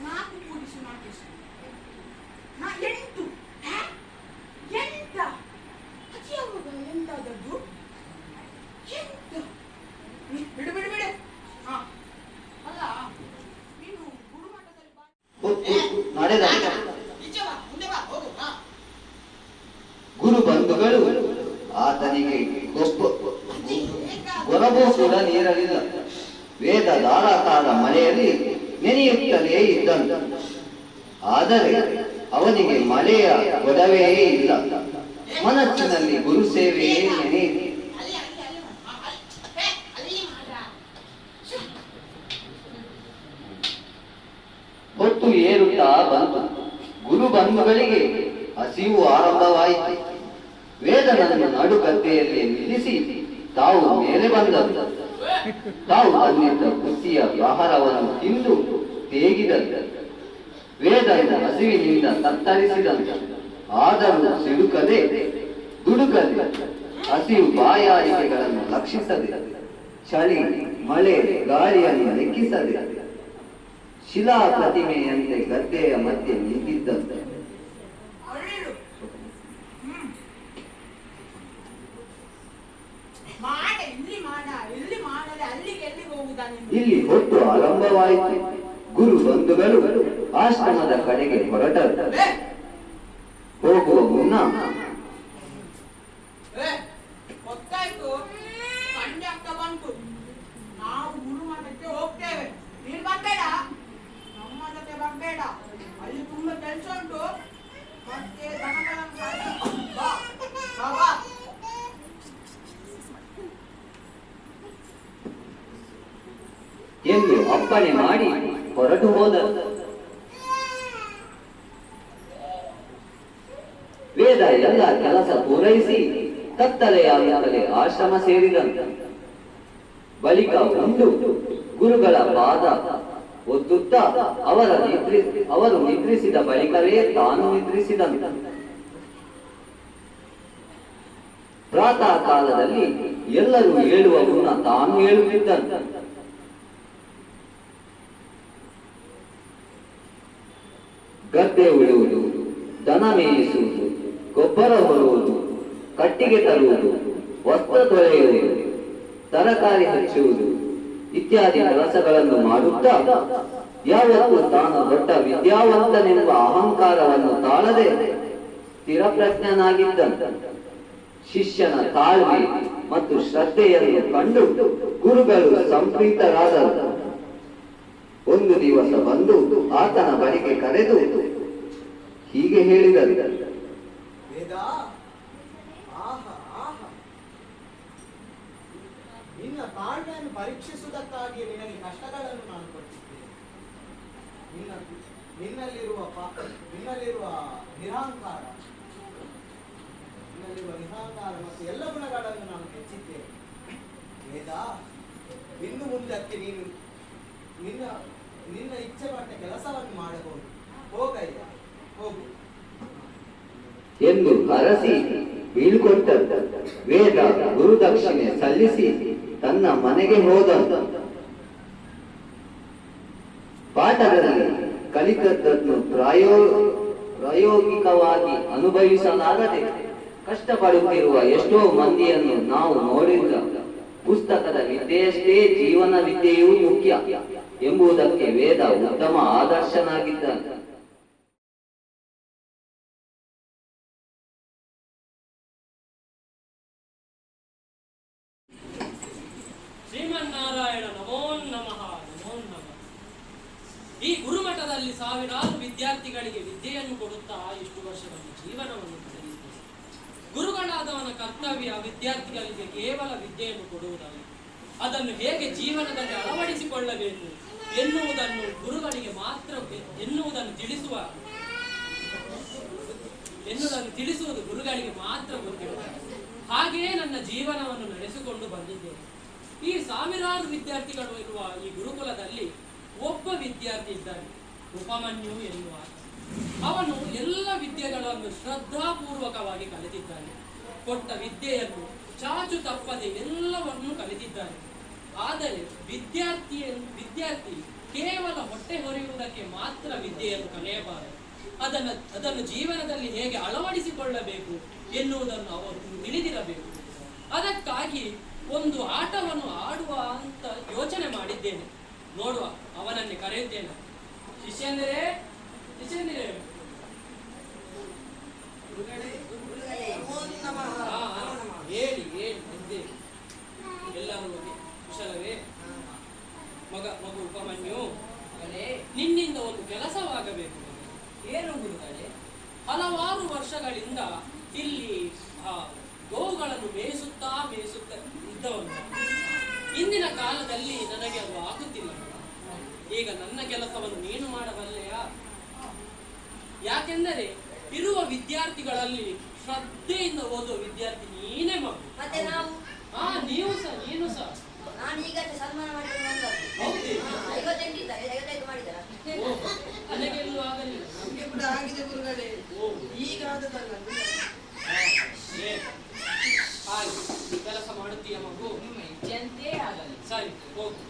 4 ಕೂಡಿಸಿ 4 ಎಷ್ಟು? 8. ನಡೆದನು. ಈಚೆ ಬಾ, ಮುಂದೆ ಬಾ, ಹೋಗು. ಹಾ. ಗುರು ಬಂಧುಗಳು ಆತನಿಗೆ ಗೊರಬು ಕೂಡ ನೀರಲಿಲ್ಲ. ವೇದ ಧಾರಾಕಾರ ಮಳೆಯಲ್ಲಿ ನೆನೆಯುತ್ತಲೇ ಇದ್ದನು. ಆದರೆ ಅವನಿಗೆ ಮಳೆಯ ಗೊಡವೇ ಇಲ್ಲ. ಮನಸ್ಸಿನಲ್ಲಿ ಗುರು ಸೇವೆಯೇ ನೆನೆಯಿತು. ಹೊತ್ತು ಏರುತ್ತಾ ಬಂತು. ಗುರು ಬಂಧುಗಳಿಗೆ ಹಸಿವು ಆರಂಭವಾಯಿತು. ವೇದನನ್ನು ನಡುಗದ್ದೆಯಲ್ಲಿ ನಿಲ್ಲಿಸಿ ತಾವು ಮೇಲೆ ಬಂದರು. ತಾವು ತಂದಿದ್ದ ಬುತ್ತಿಯ ಆಹಾರವನ್ನು ತಿಂದು ತೇಗಿದರು. ವೇದನ ಹಸಿವಿನಿಂದ ತತ್ತರಿಸಿದಂತ. ಆದರೂ ಸಿಡುಕದೆ ದುಡುಕದೆ ಹಸಿವು ಬಾಯಾರಿಕೆಗಳನ್ನು ಲಕ್ಷಿಸದೆ, ಚಳಿ ಮಳೆ ಗಾಳಿಯನ್ನು ಲೆಕ್ಕಿಸದೆ ಶಿಲಾ ಪ್ರತಿಮೆಯಂತೆ ಗದ್ದೆಯ ಮಧ್ಯೆ ನಿಂತಿದ್ದಂತೆ. ಅಲ್ಲಿರು. ಮಾಡ ಇಲ್ಲಿ ಮಾಡ, ಇಲ್ಲಿ ಮಾಡದೆ ಅಲ್ಲಿಗೆ ಎಲ್ಲಿಗೆ ಹೋಗುದಾ ನೀನು? ಇಲ್ಲಿ ಹೊತ್ತು ಆರಂಭವಾಯಿತು. ಗುರು ಬಂಧುಗಳು ಆಶ್ರಮದ ಕಡೆಗೆ ಹೊರಟರು. ಹೋಗುವ ಮುನ್ನ ಗೊತ್ತಾಯ್ತು, ಸಂಜೆ ಆಗ್ತಾ ಬಂತು, ನಾವು ಗುರುಮಠಕ್ಕೆ ಹೋಗ್ತೇವೆ. ನೀನು ಬರ್ಬೇಡ, ನಮ್ಮ ಜೊತೆ ಬರ್ಬೇಡ. ಅಲ್ಲಿ ತುಂಬಾ ಕೆಲಸ ಉಂಟು. ಮತ್ತೆ ದನಗಳನ್ನು ಕಾಯ್ದು ಬಾ, ಬಾ, ಬಾ. ಎಂದು ಅಪ್ಪಣೆ ಮಾಡಿ ಹೊರಟು ಹೋದರು. ವೇದ ಎಲ್ಲ ಕೆಲಸ ಪೂರೈಸಿ ಕತ್ತಲೆಯಾಗುತ್ತಲೇ ಆಶ್ರಮ ಸೇರಿದಂತ. ಬಳಿಕ ಉಂಡು ಗುರುಗಳ ಪಾದ ಒದ್ದುತ್ತಾ ಅವರು ನಿದ್ರಿಸಿದ ಬಳಿಕವೇ ತಾನು ನಿದ್ರಿಸಿದಂತ. ಪ್ರಾತಃ ಕಾಲದಲ್ಲಿ ಎಲ್ಲರೂ ಹೇಳುವ ಮುನ್ನ ತಾನು ಹೇಳುತ್ತಿದ್ದಂತ. ಗದ್ದೆ ಉಳುವುದು, ದನ ಮೇಯಿಸುವುದು, ಗೊಬ್ಬರ ಹೊರುವುದು, ಕಟ್ಟಿಗೆ ತರುವುದು, ವಸ್ತ್ರ ತೊಳೆಯುವುದು, ತರಕಾರಿ ಹಚ್ಚುವುದು ಇತ್ಯಾದಿ ಕೆಲಸಗಳನ್ನು ಮಾಡುತ್ತಾ ಯಾವತ್ತೂ ತಾನು ದೊಡ್ಡ ವಿದ್ಯಾವಂತನೆಂಬ ಅಹಂಕಾರವನ್ನು ತಾಳದೆ ಸ್ಥಿರಪ್ರಜ್ಞನಾಗಿದ್ದಂತ. ಶಿಷ್ಯನ ತಾಳ್ಮೆ ಮತ್ತು ಶ್ರದ್ಧೆಯನ್ನು ಕಂಡು ಗುರುಗಳು ಸಂಪ್ರೀತರಾದರು. ಒಂದು ದಿವಸ ಬಂದು ಆತನ ಬಳಿಗೆ ಕರೆದು ಹೀಗೆ ಹೇಳಿದರು. ವೇದ, ಆಹಾ ಆಹಾ, ನಿನ್ನ ತಾಳ್ಮೆಯನ್ನು ಪರೀಕ್ಷಿಸುವುದಕ್ಕಾಗಿ ನಿನಗೆ ಕಷ್ಟಗಳನ್ನು ನಾನು ಕೊಟ್ಟಿದ್ದೇನೆ. ನಿನ್ನಲ್ಲಿರುವ ನಿರಹಂಕಾರ ಮತ್ತು ಎಲ್ಲ ಗುಣಗಳನ್ನು ನಾನು ಮೆಚ್ಚಿದ್ದೇನೆ. ವೇದ, ಇನ್ನು ಮುಂದಕ್ಕೆ ನೀನು ನಿನ್ನ ಇಚ್ಛೆ ಪಟ್ಟ ಕೆಲಸವನ್ನು ಮಾಡಬಹುದು. ಹೋಗಯ್ಯ, ಹೋಗು ಎಂದು ಹರಸಿ ಬೀಳ್ಕೊಟ್ಟರು. ವೇದ ಗುರುದಕ್ಷಿಣೆ ಸಲ್ಲಿಸಿ ತನ್ನ ಮನೆಗೆ ಹೋದಂತ. ಪಾಠದಲ್ಲಿ ಕಲಿತದ್ದನ್ನು ಪ್ರಾಯೋಗಿಕವಾಗಿ ಅನುಭವಿಸಲಾಗದೆ ಕಷ್ಟಪಡುತ್ತಿರುವ ಎಷ್ಟೋ ಮಂದಿಯನ್ನು ನಾವು ನೋಡಿಲ್ಲ. ಪುಸ್ತಕದ ವಿದ್ಯೆಯಷ್ಟೇ ಜೀವನ ವಿದ್ಯೆಯೂ ಮುಖ್ಯ ಎಂಬುದಕ್ಕೆ ವೇದ ಉತ್ತಮ ಆದರ್ಶನಾಗಿದ್ದಾನೆ. ಶ್ರೀಮನ್ನಾರಾಯಣ ನಮೋ ನಮಃ ನಮೋ ನಮಃ. ಈ ಗುರುಮಠದಲ್ಲಿ ಸಾವಿರಾರು ವಿದ್ಯಾರ್ಥಿಗಳಿಗೆ ವಿದ್ಯೆಯನ್ನು ಕೊಡುತ್ತಾ ಇಷ್ಟು ವರ್ಷಗಳ ಜೀವನವನ್ನು ಕಳೆದಿದ್ದೇನೆ. ಗುರುಗಳಾದವನ ಕರ್ತವ್ಯ ವಿದ್ಯಾರ್ಥಿಗಳಿಗೆ ಕೇವಲ ವಿದ್ಯೆಯನ್ನು ಕೊಡುವುದಲ್ಲ, ಅದನ್ನು ಹೇಗೆ ಜೀವನದಲ್ಲಿ ಅಳವಡಿಸಿಕೊಳ್ಳಬೇಕು ಎನ್ನುವುದನ್ನು ಗುರುಗಳಿಗೆ ಮಾತ್ರ ತಿಳಿಸುವುದು ಗುರುಗಳಿಗೆ ಮಾತ್ರ ಗೊತ್ತಿರುತ್ತದೆ. ಹಾಗೆಯೇ ನನ್ನ ಜೀವನವನ್ನು ನಡೆಸಿಕೊಂಡು ಬಂದಿದ್ದೇನೆ. ಈ ಸಾವಿರಾರು ವಿದ್ಯಾರ್ಥಿಗಳು ಇರುವ ಈ ಗುರುಕುಲದಲ್ಲಿ ಒಬ್ಬ ವಿದ್ಯಾರ್ಥಿ ಇದ್ದಾನೆ, ಉಪಮನ್ಯು ಎನ್ನುವ. ಅವನು ಎಲ್ಲ ವಿದ್ಯೆಗಳನ್ನು ಶ್ರದ್ಧಾಪೂರ್ವಕವಾಗಿ ಕಲಿತಿದ್ದಾನೆ. ಕೊಟ್ಟ ವಿದ್ಯೆಯನ್ನು ಚಾಚು ತಪ್ಪದೆ ಎಲ್ಲವನ್ನೂ ಕಲಿತಿದ್ದಾನೆ. ಆದರೆ ವಿದ್ಯಾರ್ಥಿ ಕೇವಲ ಹೊಟ್ಟೆ ಹೊರೆಯುವುದಕ್ಕೆ ಮಾತ್ರ ವಿದ್ಯೆಯನ್ನು ಕಲಿಯಬಾರದು. ಅದನ್ನು ಜೀವನದಲ್ಲಿ ಹೇಗೆ ಅಳವಡಿಸಿಕೊಳ್ಳಬೇಕು ಎನ್ನುವುದನ್ನು ಅವರು ತಿಳಿದಿರಬೇಕು. ಅದಕ್ಕಾಗಿ ಒಂದು ಆಟವನ್ನು ಆಡುವ ಅಂತ ಯೋಚನೆ ಮಾಡಿದ್ದೇನೆ. ನೋಡುವ, ಅವನನ್ನೇ ಕರೆಯುತ್ತೇನೆ. ಶಿಷ್ಯಂದಿರೇ, ಹಲವಾರು ವರ್ಷಗಳಿಂದ ಇಲ್ಲಿ ಗೋವುಗಳನ್ನು ಮೇಯಿಸುತ್ತಾ ಇದ್ದವನು. ಇಂದಿನ ಕಾಲದಲ್ಲಿ ನನಗೆ ಅದು ಆಗುತ್ತಿಲ್ಲ. ಈಗ ನನ್ನ ಕೆಲಸವನ್ನು ನೀನು ಮಾಡಬಲ್ಲೆಯಾ? ಯಾಕೆಂದರೆ ಇರುವ ವಿದ್ಯಾರ್ಥಿಗಳಲ್ಲಿ ಶ್ರದ್ಧೆಯಿಂದ ಓದುವ ವಿದ್ಯಾರ್ಥಿ ನೀನೇ ಮಾಡು. ಮತ್ತೆ ನಾವು ನೀನು ಸಹ ನಾನು ಈಗ ಸನ್ಮಾನ ಮಾಡಿದ ಹೌದೇ? 55 ಮಾಡಿದ್ದಾರೆ. ನನಗೆಲ್ಲೂ ಆಗಲಿಲ್ಲ. ನಮ್ಗೆ ಕೂಡ ಆಗಿದೆ ಗುರುಗಳೇ. ಈಗ ಆದದಲ್ಲ. ಹಾಗೆ ಕೆಲಸ ಮಾಡುತ್ತೀಯ ಮಗು? ಚಿಂತೆ ಆಗಲ್ಲ. ಸರಿ ಹೋಗು.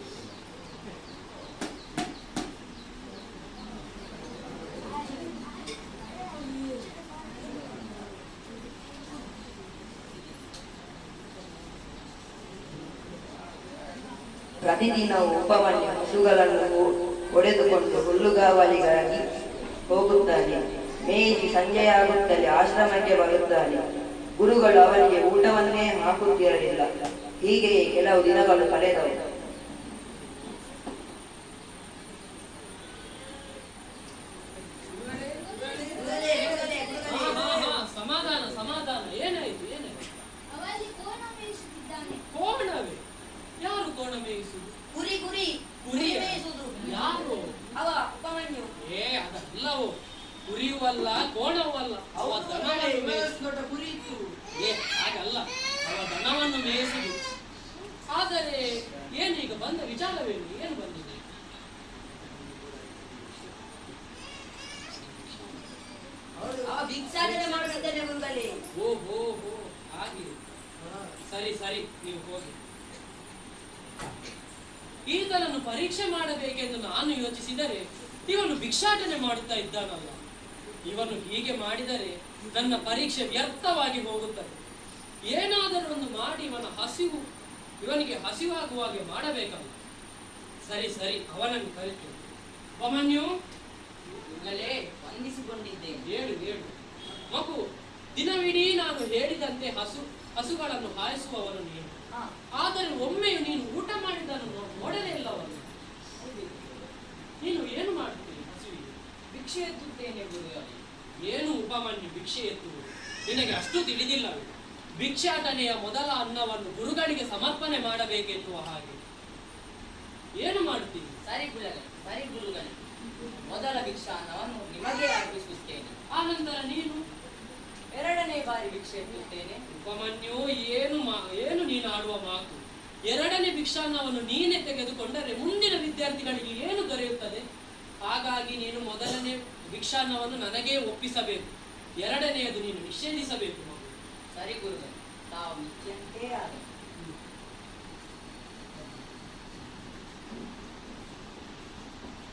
ಪ್ರತಿದಿನವೂ ಉಪಮನ್ಯು ಹಸುಗಳನ್ನು ಹೊಡೆದುಕೊಂಡು ಹುಲ್ಲುಗಾವಲಿಗಾಗಿ ಹೋಗುತ್ತಾನೆ. ಮೇಯಿಸಿ ಸಂಜೆಯಾಗುತ್ತಲೇ ಆಶ್ರಮಕ್ಕೆ ಬರುತ್ತಾನೆ. ಗುರುಗಳು ಅವನಿಗೆ ಊಟವನ್ನೇ ಹಾಕುತ್ತಿರಲಿಲ್ಲ. ಹೀಗೆಯೇ ಕೆಲವು ದಿನಗಳು ಕಳೆದವು. ಸಮಾಧಾನ ಸಮಾಧಾನ. ಏನಾಯ್ತು? ಅವಲ್ಲಿ ಕೋಣ ಮೇಯಿಸುತ್ತಿದ್ದಾನೆ. ಕೋಣವೇ? ಯಾರು ಕೋಣ ಮೇಯಿಸುದು? ಕುರಿ ಕುರಿ ಕುರಿ ಮೇಯಿಸುವುದು. ಯಾರು? ಅವ ಉಪಮನ್ಯು. ಅದಲ್ಲವೋ, ಕುರಿಯುವಲ್ಲ ಕೋಣವಲ್ಲ, ಅವ ದನವನ್ನು ಮೇಯಿಸುದು. ದೊಡ್ಡ ಕುರಿ ಇತ್ತು. ಹಾಗಲ್ಲ, ಅವ ದನವನ್ನು ಮೇಯಿಸುದು. ಆದರೆ ಏನೀಗ ಬಂದ ವಿಚಾರವೇನು? ಏನು ಬಂದಿದೆ? ಅವ ಭಿಕ್ಷಾಟನೆ ಮಾಡುತ್ತಿದ್ದಾನೆ ಗುರುಗಳೇ. ಓಹೋ ಹಾಗೆ. ಸರಿ ಸರಿ, ನೀವು ಹೋಗಿ. ಈತನನ್ನು ಪರೀಕ್ಷೆ ಮಾಡಬೇಕೆಂದು ನಾನು ಯೋಚಿಸಿದರೆ ಇವನು ಭಿಕ್ಷಾಟನೆ ಮಾಡುತ್ತಾ ಇದ್ದಾನಲ್ಲ. ಇವನು ಹೀಗೆ ಮಾಡಿದರೆ ನನ್ನ ಪರೀಕ್ಷೆ ವ್ಯರ್ಥವಾಗಿ ಹೋಗುತ್ತದೆ. ಏನಾದರೂ ಒಂದು ಮಾಡಿ ಇವನಿಗೆ ಹಸಿವಾಗುವ ಹಾಗೆ ಮಾಡಬೇಕಲ್ಲ. ಸರಿ ಸರಿ, ಅವನನ್ನು ಕಲಿತು. ಉಪಮನ್ಯು, ವಂದಿಸಿಕೊಂಡಿದ್ದೇನೆ. ಹೇಳು ಮಗು. ದಿನವಿಡೀ ನಾನು ಹೇಳಿದಂತೆ ಹಸುಗಳನ್ನು ಹಾಯಿಸುವವನು ನೀನು. ಆದರೆ ಒಮ್ಮೆಯೂ ನೀನು ಊಟ ಮಾಡಿದ್ದನ್ನು ನೋಡಲೇ ಇಲ್ಲವನು. ನೀನು ಏನು ಮಾಡುತ್ತೀನಿ ಹಸುವಿಗೆ? ಭಿಕ್ಷೆ ಎತ್ತುತ್ತೇನೆ ಗುರುಗಳೇ. ಏನು ಉಪಮನ್ಯು ಭಿಕ್ಷೆ ಎತ್ತುವುದು? ನಿನಗೆ ಅಷ್ಟು ತಿಳಿದಿಲ್ಲವೇ? ಭಿಕ್ಷಾಟನೆಯ ಮೊದಲ ಅನ್ನವನ್ನು ಗುರುಗಳಿಗೆ ಸಮರ್ಪಣೆ ಮಾಡಬೇಕೆನ್ನುವ ಹಾಗೆ. ಏನು ಮಾಡುತ್ತೀನಿ? ಸರಿ ಗುರುಗಳೇ, ಮೊದಲ ಭಿಕ್ಷಾನ್ನವನ್ನು ನಿಮಗೆ ಅರ್ಪಿಸುತ್ತೇನೆ. ಆ ನಂತರ ನೀನು? ಎರಡನೇ ಬಾರಿ ಭಿಕ್ಷೆ ಎತ್ತುತ್ತೇನೆ. ಉಪಮನ್ಯು, ಏನು ನೀನು ಆಡುವ ಮಾತು? ಎರಡನೇ ಭಿಕ್ಷಾನ್ನವನ್ನು ನೀನೇ ತೆಗೆದುಕೊಂಡರೆ ಮುಂದಿನ ವಿದ್ಯಾರ್ಥಿಗಳಿಗೆ ಏನು ದೊರೆಯುತ್ತದೆ? ಹಾಗಾಗಿ ನೀನು ಮೊದಲನೇ ಭಿಕ್ಷಾನ್ನವನ್ನು ನನಗೇ ಒಪ್ಪಿಸಬೇಕು. ಎರಡನೆಯದು ನೀನು ನಿಷೇಧಿಸಬೇಕು. ಸರಿ ಗುರುಗಳೇ, ತಾವು ನಿಶ್ಚಂತೆ ಆದ.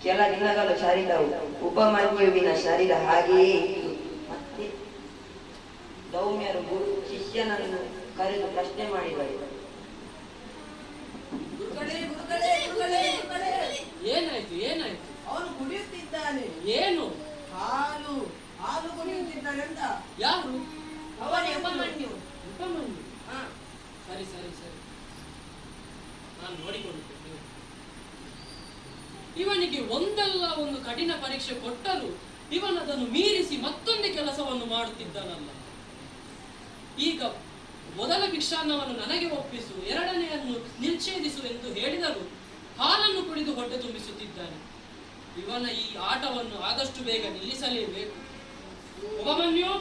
ಕೆಲ ದಿನಗಳು ಸರಿದವು. ಉಪಮನ್ಯುವಿನ ಶರೀರ ಹಾಗೆಯೇ ಇತ್ತು. ಮತ್ತೆ ದೌಮ್ಯರು ಶಿಷ್ಯನನ್ನು ಕರೆದು ಪ್ರಶ್ನೆ ಮಾಡಿದರು. ಏನಾಯ್ತು? ಅವನು ಕುಡಿಯುತ್ತಿದ್ದಾನೆ. ಏನು? ಹಾಲು ಕುಡಿಯುತ್ತಿದ್ದಾನೆ ಅಂತ. ಯಾರು? ಅವನೇ ಉಪಮನ್ಯು. ಸರಿ ನಾನು ನೋಡಿಕೊಳ್ಳುತ್ತೇನೆ. ಇವನಿಗೆ ಒಂದಲ್ಲ ಒಂದು ಕಠಿಣ ಪರೀಕ್ಷೆ ಕೊಟ್ಟರು ಇವನದನ್ನು ಮೀರಿಸಿ ಮತ್ತೊಂದು ಕೆಲಸವನ್ನು ಮಾಡುತ್ತಿದ್ದಾನಲ್ಲ. ಈಗ ಮೊದಲ ಭಿಕ್ಷಾನ್ನವನ್ನು ನನಗೆ ಒಪ್ಪಿಸು, ಎರಡನೆಯನ್ನು ನಿಷೇಧಿಸು ಎಂದು ಹೇಳಿದರು ಹಾಲನ್ನು ಕುಡಿದು ಹೊಟ್ಟೆ ತುಂಬಿಸುತ್ತಿದ್ದಾನೆ. ಇವನ ಈ ಆಟವನ್ನು ಆದಷ್ಟು ಬೇಗ ನಿಲ್ಲಿಸಲೇಬೇಕು. ಉಪಮನ್ಯು,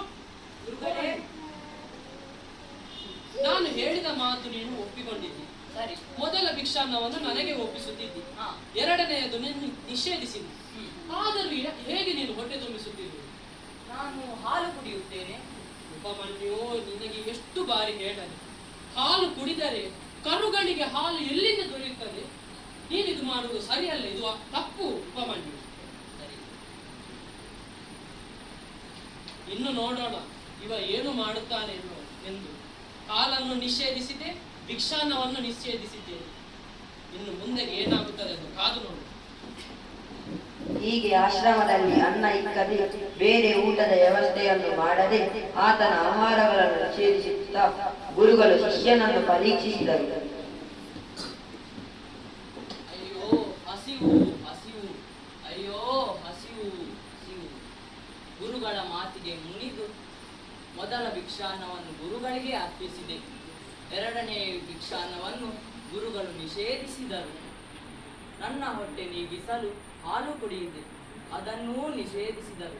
ನಾನು ಹೇಳಿದ ಮಾತು ನೀನು ಒಪ್ಪಿಕೊಂಡಿದ್ದಿ. ಸರಿ. ಮೊದಲ ಭಿಕ್ಷಾನ್ನವನ್ನು ನನಗೆ ಒಪ್ಪಿಸುತ್ತಿದ್ದಿ, ಎರಡನೆಯದು ನಿಷೇಧಿಸಿದ್ದಿ. ಆದರೂ ಹೇಗೆ ನೀನು ಹೊಟ್ಟೆ ತುಂಬಿಸುತ್ತಿದ್ದಿ? ನಾನು ಹಾಲು ಕುಡಿಯುತ್ತೇನೆ. ಉಪಮನ್ಯು, ನಿನಗೆ ಎಷ್ಟು ಬಾರಿ ಹೇಳಲಿ, ಹಾಲು ಕುಡಿದರೆ ಕರುಗಳಿಗೆ ಹಾಲು ಎಲ್ಲಿಂದ ದೊರೆಯುತ್ತದೆ? ನೀನಿದು ಮಾಡುವುದು ಸರಿಯಲ್ಲ, ಇದು ತಪ್ಪು ಉಪಮನ್ಯು. ಸರಿ, ಇನ್ನು ನೋಡೋಣ ಇವ ಏನು ಮಾಡುತ್ತಾನೆ ಎಂದು. ಹಾಲನ್ನು ನಿಷೇಧಿಸಿದೆ, ಭಿಕ್ಷಾನ್ನವನ್ನು ನಿಷೇಧಿಸಿದ್ದೇನೆ. ಇನ್ನು ಮುಂದೆ ಏನಾಗುತ್ತದೆ ಎಂದು ಕಾದು ನೋಡು. ಹೀಗೆ ಆಶ್ರಮದಲ್ಲಿ ಅನ್ನ ಇಕ್ಕದೆ ಬೇರೆ ಊಟದ ವ್ಯವಸ್ಥೆಯನ್ನು ಮಾಡದೆ ಆತನ ಆಹಾರಗಳನ್ನು ನಿಷೇಧಿಸುತ್ತಾ ಗುರುಗಳು ಶಿಷ್ಯನನ್ನು ಪರೀಕ್ಷಿಸಿದರು. ಅಯ್ಯೋ ಹಸಿವು, ಅಯ್ಯೋ ಹಸಿವು. ಗುರುಗಳ ಮಾತಿಗೆ ಮುನಿದು ಮೊದಲ ಭಿಕ್ಷಾನ್ನವನ್ನು ಗುರುಗಳಿಗೆ ಅರ್ಪಿಸಿದೆ. ಎರಡನೇ ಭಿಕ್ಷಾನ್ನವನ್ನು ಗುರುಗಳು ನಿಷೇಧಿಸಿದರು. ನನ್ನ ಹೊಟ್ಟೆ ನೀಗಿಸಲು ಹಾಲು ಕುಡಿಯಿದೆ, ಅದನ್ನೂ ನಿಷೇಧಿಸಿದರು.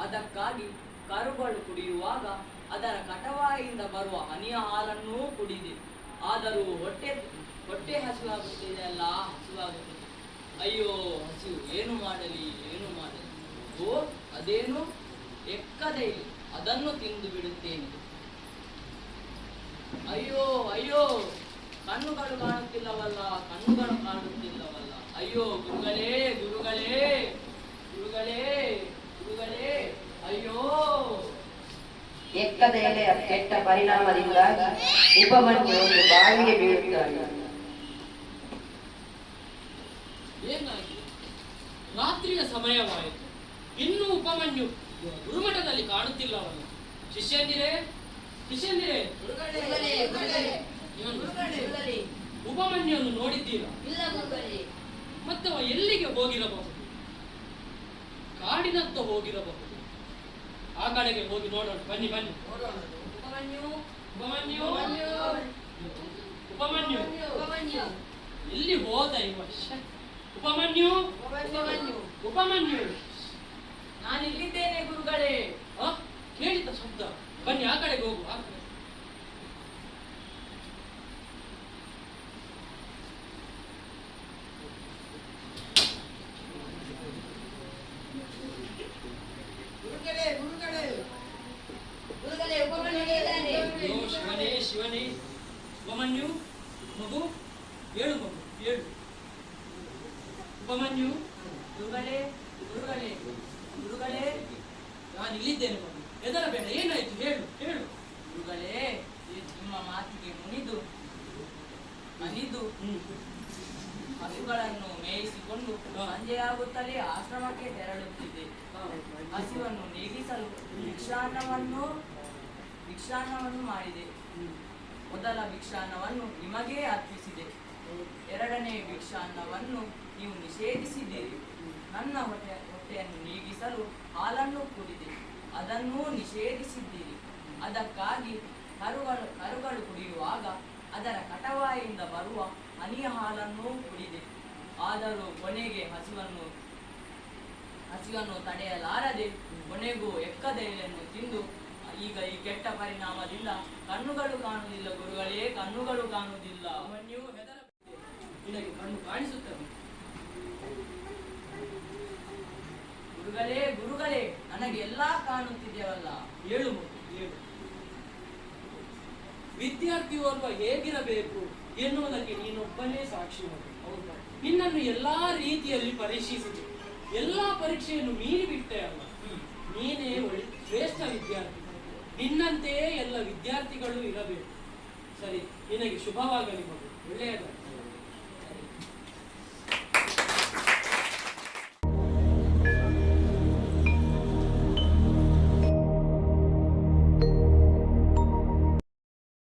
ಅದಕ್ಕಾಗಿ ಕರುಗಳು ಕುಡಿಯುವಾಗ ಅದರ ಕಟವಾಯಿಂದ ಬರುವ ಹನಿಯ ಹಾಲನ್ನೂ ಕುಡಿದೆ. ಆದರೂ ಹೊಟ್ಟೆ ಹಸಿವಾಗುತ್ತಿದೆಯಲ್ಲ, ಹಸಿವಾಗುತ್ತದೆ. ಅಯ್ಯೋ ಹಸಿವು, ಏನು ಮಾಡಲಿ. ಓ ಅದೇನು ಎಕ್ಕದೆ ಇಲ್ಲ, ಅದನ್ನು ತಿಂದು ಬಿಡುತ್ತೇನೆ. ಅಯ್ಯೋ ಕಣ್ಣುಗಳು ಕಾಣುತ್ತಿಲ್ಲವಲ್ಲ. ಅಯ್ಯೋ ಗುರುಗಳೇ ಅಯ್ಯೋ. ಎಕ್ಕದ ಎಲೆಯ ಕೆಟ್ಟ ಪರಿಣಾಮದಿಂದಾಗಿ ಉಪಮನ್ಯು ಬಾವಿಗೆ ಬೀಳುತ್ತಾನೆ. ಏನಾಗಿದೆ? ರಾತ್ರಿಯ ಸಮಯವಾಯಿತು, ಇನ್ನೂ ಉಪಮನ್ಯು ಗುರುಮಠದಲ್ಲಿ ಕಾಣುತ್ತಿಲ್ಲವಲ್ಲ. ಶಿಷ್ಯಂದಿರೇ, ಉಪಮನ್ಯುವನ್ನು ನೋಡಿದ್ದೀರಾ? ಮತ್ತವ ಎಲ್ಲಿಗೆ ಹೋಗಿರಬಹುದು? ಕಾಡಿನತ್ತ ಹೋಗಿರಬಹುದು. ಆ ಕಡೆಗೆ ಹೋಗಿ ನೋಡೋಣ, ಬನ್ನಿ. ಉಪಮನ್ಯು ಎಲ್ಲಿ ಹೋದ ಈ ವರ್ಷ? ಉಪಮನ್ಯು, ನಾನಿಲ್ಲಿದ್ದೇನೆ ಗುರುಗಳೇ. ಕೇಳಿದ ಶಬ್ದ. ಬನ್ನಿ, ಆ ಕಡೆಗೆ ಹೋಗು. ಶಿವನೇ, ಉಪಮನ್ಯು ಮಗು, ಏಳು ಮಗು, ಏಳು. ಉಪಮನ್ಯು, ಗುರುಗಳೇ, ನಾನು ಇಲ್ಲಿದ್ದೇನೆ ಮಗು, ಹೆದರಬೇಡ. ಏನಾಯ್ತು? ಹೇಳು. ಗುರುಗಳೇ, ನಿಮ್ಮ ಮಾತಿಗೆ ಮುನಿದು ಹಸುಗಳನ್ನು ಮೇಯಿಸಿಕೊಂಡು ಸಂಜೆಯಾಗುತ್ತಲೇ ಆಶ್ರಮಕ್ಕೆ ತೆರಳುತ್ತಿದ್ದೆ. ಹಸಿವನ್ನು ನೀಗಿಸಲು ಭಿಕ್ಷಾನ್ನವನ್ನು ಮಾಡಿದೆ. ಮೊದಲ ಭಿಕ್ಷಾನ್ನವನ್ನು ನಿಮಗೇ ಅರ್ಪಿಸಿದೆ. ಎರಡನೇ ಭಿಕ್ಷಾನ್ನವನ್ನು ನೀವು ನಿಷೇಧಿಸಿದ್ದೀರಿ. ನನ್ನ ಹೊಟ್ಟೆಯನ್ನು ನೀಗಿಸಲು ಹಾಲನ್ನು ಕುಡಿದೆ, ಅದನ್ನೂ ನಿಷೇಧಿಸಿದ್ದೀರಿ. ಅದಕ್ಕಾಗಿ ಕರುಗಳು ಕುಡಿಯುವಾಗ ಅದರ ಕಟವಾಯಿಂದ ಬರುವ ಹನಿಯ ಹಾಲನ್ನೂ ಕುಡಿದೆ. ಆದರೂ ಕೊನೆಗೆ ಹಸಿವನ್ನು ತಡೆಯಲಾರದೆ ಕೊನೆಗೂ ಎಕ್ಕದ ಎಲೆಯನ್ನು ತಿಂದು ಈಗ ಈ ಕೆಟ್ಟ ಪರಿಣಾಮದಿಂದ ಕಣ್ಣುಗಳು ಕಾಣುವುದಿಲ್ಲ ಗುರುಗಳೇ, ಕಣ್ಣುಗಳು ಕಾಣುವುದಿಲ್ಲ. ನೀವು ಹೆದರಬೇಡಿ, ನಿನಗೆ ಕಣ್ಣು ಕಾಣಿಸುತ್ತದೆ. ಗುರುಗಳೇ, ನನಗೆ ಎಲ್ಲಾ ಕಾಣುತ್ತಿದೆಯವಲ್ಲ. ಏಳು. ವಿದ್ಯಾರ್ಥಿಯೋರ್ವ ಹೇಗಿರಬೇಕು ಎನ್ನುವುದಕ್ಕೆ ನೀನೊಬ್ಬನೇ ಸಾಕ್ಷಿ. ನಿನ್ನನ್ನು ಎಲ್ಲಾ ರೀತಿಯಲ್ಲಿ ಪರೀಕ್ಷಿಸಿದೆ. ಎಲ್ಲಾ ಪರೀಕ್ಷೆಯನ್ನು ಮೀರಿ ಬಿಟ್ಟೆ ಅಲ್ಲ. ನೀನೇ ಶ್ರೇಷ್ಠ ವಿದ್ಯಾರ್ಥಿ. ನಿನ್ನಂತೆಯೇ ಎಲ್ಲ ವಿದ್ಯಾರ್ಥಿಗಳು ಇರಬೇಕು. ಸರಿ, ನಿನಗೆ ಶುಭವಾಗಲಿ ಮಗು, ಒಳ್ಳೆಯದಾಗಲಿ.